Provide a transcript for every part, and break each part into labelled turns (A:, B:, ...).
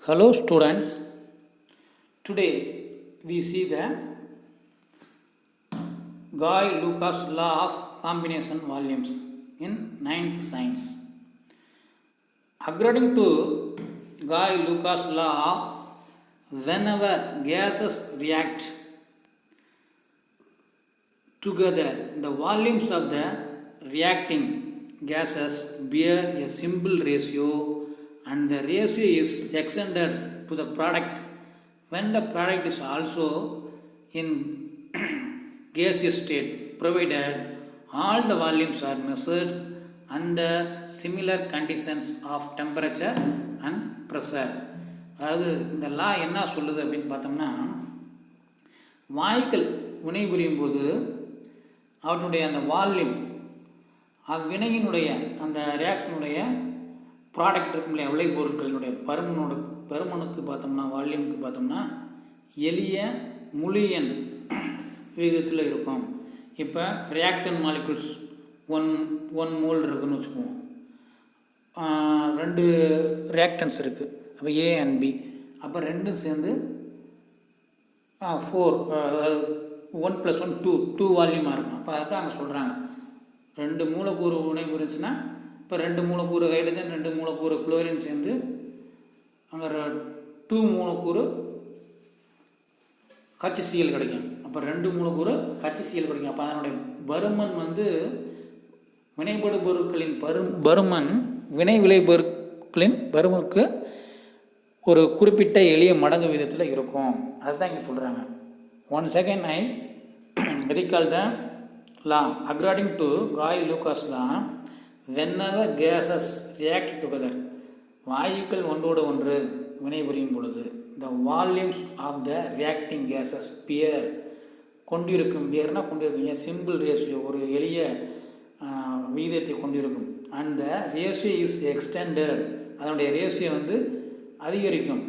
A: Hello students, today we see the Guy-Lucas law of combination volumes in 9th science. According to Guy-Lucas law, whenever gases react together, the volumes of the reacting gases bear a simple ratio and the ratio is extended to the product when the product is also in gaseous state, provided all the volumes are measured under similar conditions of temperature and pressure. அதாவது இந்த லா என்ன சொல்லுது அப்படின்னு பார்த்தோம்னா, வாயுக்கள் வினைபுரியும் போது அவற்றுடைய அந்த வால்யூம் அவ்வினையினுடைய அந்த ரியாக்ஷனுடைய ப்ராடக்ட் இருக்கும் இல்லையா, விளைபொருட்களினுடைய பருமனுக்கு பார்த்தோம்னா, வால்யூமுக்கு பார்த்தோம்னா எளிய முழு எண் விகிதத்தில் இருக்கும். இப்போ ரியாக்டன் மாலிகுல்ஸ் ஒன் மோல் இருக்குதுன்னு வச்சுக்குவோம். 2 ரியாக்டன்ஸ் இருக்குது, அப்போ ஏ அண்ட் பி. அப்போ ரெண்டும் சேர்ந்து 4, 1 + 1 2 வால்யூமாக இருக்கும். அப்போ அதுதான் அங்கே சொல்கிறாங்க, 2 மூலக்கூறு வினைபுரிச்சுன்னா இப்போ 2 மூலக்கூறு ஹைட்ரஜன் 2 மூலக்கூறு குளோரின் சேர்ந்து அங்கே 2 மூலக்கூறு HCl கிடைக்கும். அப்போ 2 மூலக்கூறு HCl கிடைக்கும். அப்போ அதனுடைய பருமன் வினைபடு பொருட்களின் பருமன் வினை விளைபொருட்களின் பருமனுக்கு ஒரு குறிப்பிட்ட எளிய மடங்கு விதத்தில் இருக்கும். அதுதான் இங்கே சொல்கிறாங்க. One second I recall the law. According to Guy-Lucas law, whenever gases react together, வாயுக்கள் ஒன்றோடு ஒன்று வினைபுரியும் பொழுது, the volumes of the reacting gases bear கொண்டிருக்கும் சிம்பிள் ரேஷியோ, ஒரு எளிய விகிதத்தை கொண்டிருக்கும். அந்த ரேஷியோ இஸ் எக்ஸ்டெண்டட், அதனுடைய ரேஷியோ அதிகரிக்கும்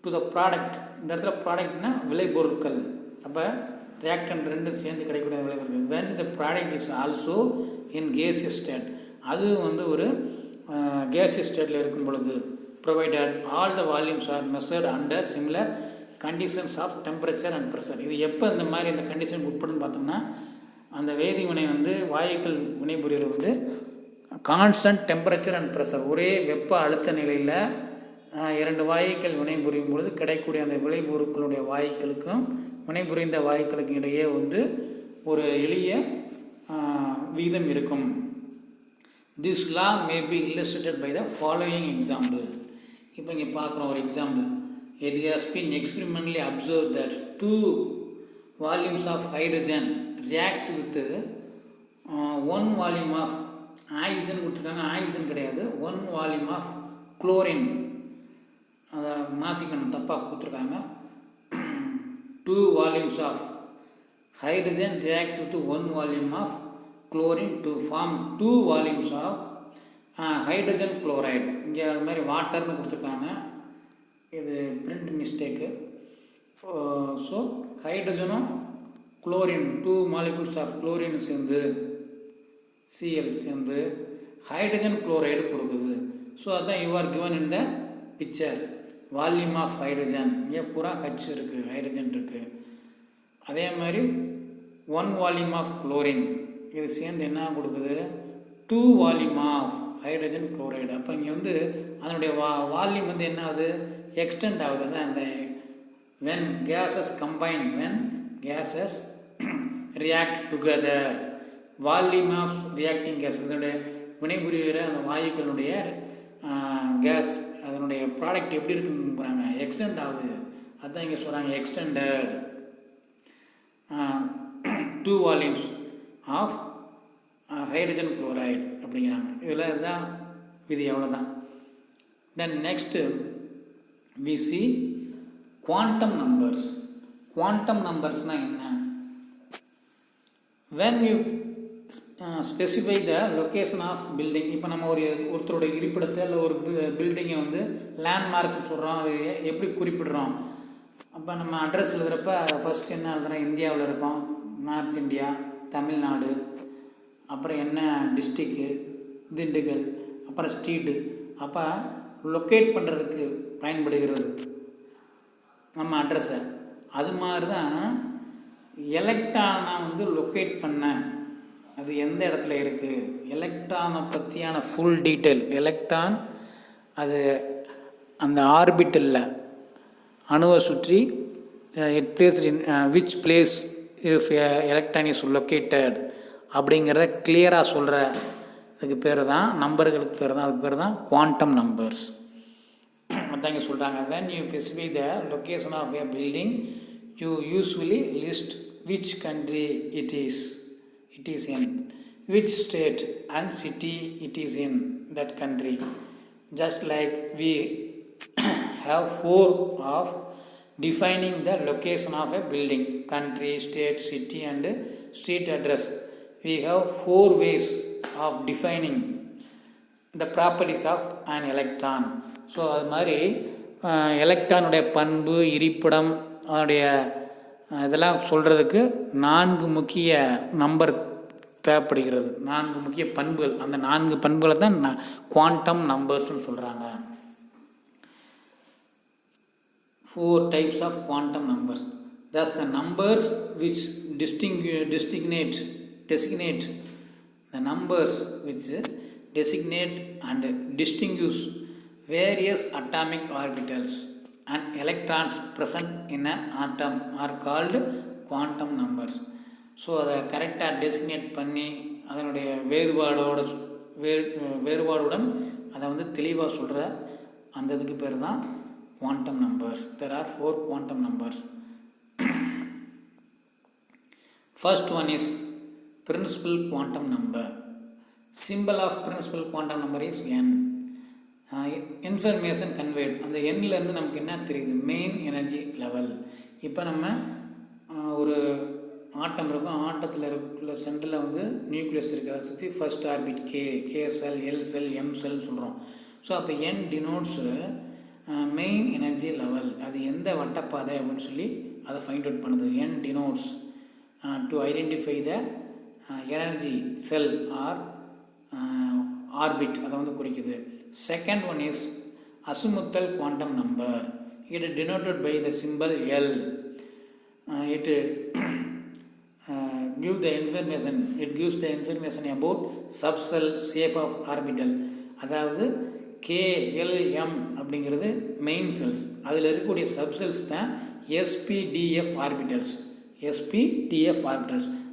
A: டு த ப்ராடக்ட். இந்த இடத்துல ப்ராடக்ட்னா விளைபொருட்கள். அப்போ ரியாக்டன் 2 சேர்ந்து கிடைக்கக்கூடிய விளைபொருட்கள். When the product is also in gaseous state, அது ஒரு கேசியஸ் ஸ்டேட்டில் இருக்கும் பொழுது, provided all the volumes are measured under similar conditions of temperature and pressure. இது எப்போ இந்த மாதிரி இந்த கண்டிஷன் உட்படுன்னு பார்த்தோம்னா, அந்த வேதி வினை வாயுக்கள் வினைபுரிகிறது கான்ஸ்டன்ட் டெம்பரேச்சர் அண்ட் ப்ரெஷர், ஒரே வெப்ப அழுத்த நிலையில் 2 வாயுக்கள் வினைபுரியும் பொழுது கிடைக்கக்கூடிய அந்த விளைபொருட்களுடைய வாயுக்களுக்கும் வினைபுரிந்த வாயுக்களுக்கும் இடையே ஒரு எளிய விகிதம் இருக்கும். This law may be illustrated by the following example. இப்போ இங்கே பார்க்குறோம் ஒரு example. It has been experimentally observed that 2 volumes of hydrogen reacts with 1 volume of oxygen கொடுத்துருக்காங்க, ஆக்சிஜன் கிடையாது, 1 volume of chlorine. அதை மாற்றிக்கணும், தப்பாக கொடுத்துருக்காங்க. 2 volumes of hydrogen reacts with 1 volume of chlorine to form 2 volumes of hydrogen chloride. இங்கே அது மாதிரி வாட்டர்னு கொடுத்துருக்காங்க, இது பிரிண்ட் மிஸ்டேக்கு. ஸோ ஹைட்ரஜனும் குளோரின் 2 மாலிகுல்ஸ் ஆஃப் குளோரின் சேர்ந்து Cl சேர்ந்து ஹைட்ரஜன் குளோரைடு கொடுக்குது. ஸோ அதுதான் you are given in the picture. Volume of hydrogen இங்கே பூரா H இருக்குது, ஹைட்ரஜன் இருக்குது. அதே மாதிரி 1 வால்யூம் ஆஃப் குளோரின் இது சேர்ந்து என்ன கொடுக்குது, 2 வால்யூம் ஆஃப் ஹைட்ரஜன் குளோரைடு. அப்போ இங்கே அதனுடைய வால்யூம் என்ன ஆகுது, எக்ஸ்டெண்ட் ஆகுது. அதான் அந்த when gases combine, when gases react together, volume of reacting gas, இதனுடைய வினைபுரிகிற அந்த வாயுக்களுடைய கேஸ் அதனுடைய ப்ராடக்ட் எப்படி இருக்குங்கிறாங்க, எக்ஸ்டெண்ட் ஆகுது. அதுதான் இங்கே சொல்கிறாங்க extended 2 volumes of hydrogen chloride அப்படிங்கிறாங்க. இதில் இதுதான் விதி, அவ்வளோதான். Then next we see quantum numbers. Quantum நம்பர்ஸ்னால் என்ன? when you specify the location of building, இப்போ நம்ம ஒருத்தருடைய இருப்பிடத்தை இல்லை ஒரு பில்டிங்கை லேண்ட்மார்க்னு சொல்கிறோம், அது எப்படி குறிப்பிடுறோம்? அப்போ நம்ம அட்ரஸ் எழுதுகிறப்ப ஃபஸ்ட்டு என்ன எழுதுகிறோம், இந்தியாவில் இருக்கோம், நார்த் இந்தியா, தமிழ்நாடு, அப்புறம் என்ன டிஸ்ட்ரிக்கு, திண்டுக்கல், அப்புறம் ஸ்ட்ரீட்டு. அப்போ லொக்கேட் பண்ணுறதுக்கு பயன்படுகிறது நம்ம அட்ரஸை. அது மாதிரி தான் எலக்ட்ரானை வந்து லொக்கேட் பண்ண அது எந்த இடத்துல இருக்குது, எலக்ட்ரானை பற்றியான ஃபுல் டீட்டெயில். எலக்ட்ரான் அது அந்த ஆர்பிட்டலில் அணுவை சுற்றி it placed in which place if electron is located அப்படிங்கிறத கிளியராக சொல்கிற அதுக்கு பேர் தான், நம்பர்களுக்கு பேர் தான், அதுக்கு பேர் தான் குவாண்டம் நம்பர்ஸ். அதான் இங்கே சொல்கிறாங்க, when you specify the location of a building you usually list which country it is in, which state and city it is in that country. Just like we have 4 of defining the location of a building, country, state, city and street address. We have 4 ways of defining the properties of an electron. So அது மாதிரி எலக்ட்ரானுடைய பண்பு, இருப்பிடம், அதனுடைய இதெல்லாம் சொல்கிறதுக்கு 4 முக்கிய number தேவைப்படுகிறது, 4 முக்கிய பண்புகள். அந்த 4 பண்புகளை தான் குவாண்டம் நம்பர்ஸ்னு சொல்கிறாங்க. 4 types of quantum numbers. Thus the numbers which designate the numbers which designate and distinguish various atomic orbitals and electrons present in an atom are called quantum numbers. So அதை கரெக்டாக designate பண்ணி அதனுடைய வேறுபாடுடன் அதை வந்து தெளிவாக சொல்கிற அந்த இதுக்கு பேர் தான் quantum numbers. There are 4 quantum numbers. First one is principal quantum number. Symbol of principal quantum number is n. Information conveyed, அந்த எண்ணிலேருந்து நமக்கு என்ன தெரியுது, மெயின் எனர்ஜி லெவல். இப்போ நம்ம ஒரு ஆட்டம் இருக்கும், ஆட்டத்தில் இருக்கிற சென்டரில் வந்து நியூக்ளியஸ் இருக்குது, அதை சுற்றி first orbit K shell, L shell, M செல்னு சொல்கிறோம். ஸோ அப்போ N denotes main energy level, அது எந்த வட்டப்பாதை அப்படின்னு சொல்லி அதை ஃபைண்ட் அவுட் பண்ணுது. N denotes to identify the energy shell or orbit, அதை வந்து குறிக்குது. Second one is azimuthal quantum number. It is denoted by the symbol L. It gives the information about subcell shape of orbital. அதாவது KLM அப்படிங்கிறது main cells, அதில் இருக்கக்கூடிய subcells தான் SPDF orbitals.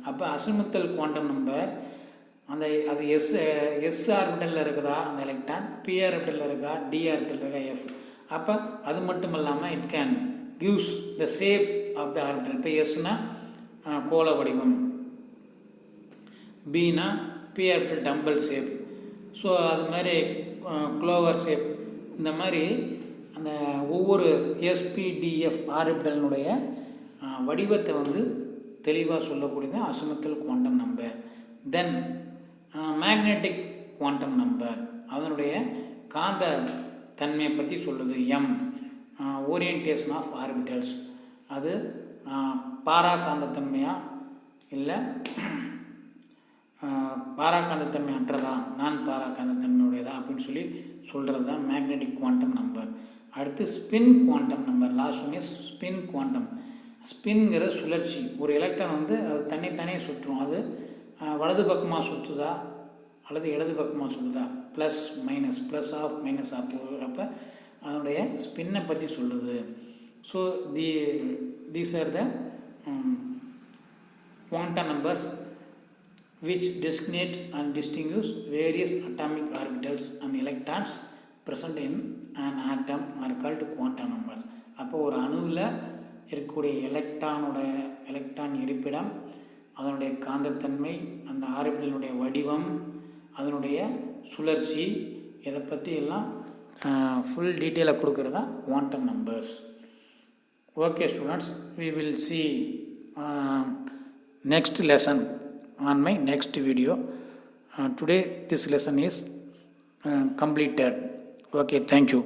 A: அப்போ azimuthal quantum number அந்த அது S ஆர்பிட்டலில் இருக்குதா அந்த எலக்ட்ரான், பி ஆர்பிட்டலில் இருக்கா, டி ஆர்பிட்டல் இருக்கா, எஃப். அப்போ அது மட்டும் இல்லாமல் it can gives the shape of the orbital. இப்போ எஸ்னா கோள வடிவம், பினா P orbital dumbbell shape, so அது மாதிரி க்ளோவர் ஷேப். இந்த மாதிரி அந்த ஒவ்வொரு எஸ்பிடிஎஃப் ஆர்பிட்டலினுடைய வடிவத்தை வந்து தெளிவாக சொல்லக்கூடியது அசிமுத்தல் குவாண்டம் நம்பர். தென் மேக்னெட்டிக் குவாண்டம் நம்பர், அதனுடைய காந்த தன்மையை பற்றி சொல்லுது. எம் ஓரியன்டேஷன் ஆஃப் ஆர்பிட்டல்ஸ், அது பாரா காந்தத்தன்மையா இல்லை பாரா காந்தத்தன்மை அற்றதா, நான் பாரா காந்தத்தன்மையுடையதா அப்படின்னு சொல்லி சொல்கிறது தான் மேக்னெட்டிக் குவாண்டம் நம்பர். அடுத்து spin quantum number. Last one is spin quantum. ஸ்பின்ங்கிற சுழற்சி, ஒரு எலக்ட்ரான் வந்து அது தனித்தனியே சுற்றும், அது வலது பக்கமாக சுற்றுதா அல்லது இடது பக்கமாக சுற்றுதா, plus minus, plus half minus half, அப்போ அதனுடைய ஸ்பின்னை பற்றி சொல்லுது. So these are the quantum numbers which designate and distinguish various atomic orbitals and electrons present in an atom are called quantum numbers. அப்போ ஒரு அணுவில் இருக்கக்கூடிய எலக்ட்ரான் இருப்பிடம், அதனுடைய காந்தத்தன்மை, அந்த ஆர்பிட்டலினுடைய வடிவம், அதனுடைய சுழற்சி, இதை பற்றி எல்லாம் ஃபுல் டீட்டெயிலாக கொடுக்குறது தான் quantum numbers. Okay students, we will see next lesson on my next video. Today this lesson is completed. Okay, thank you.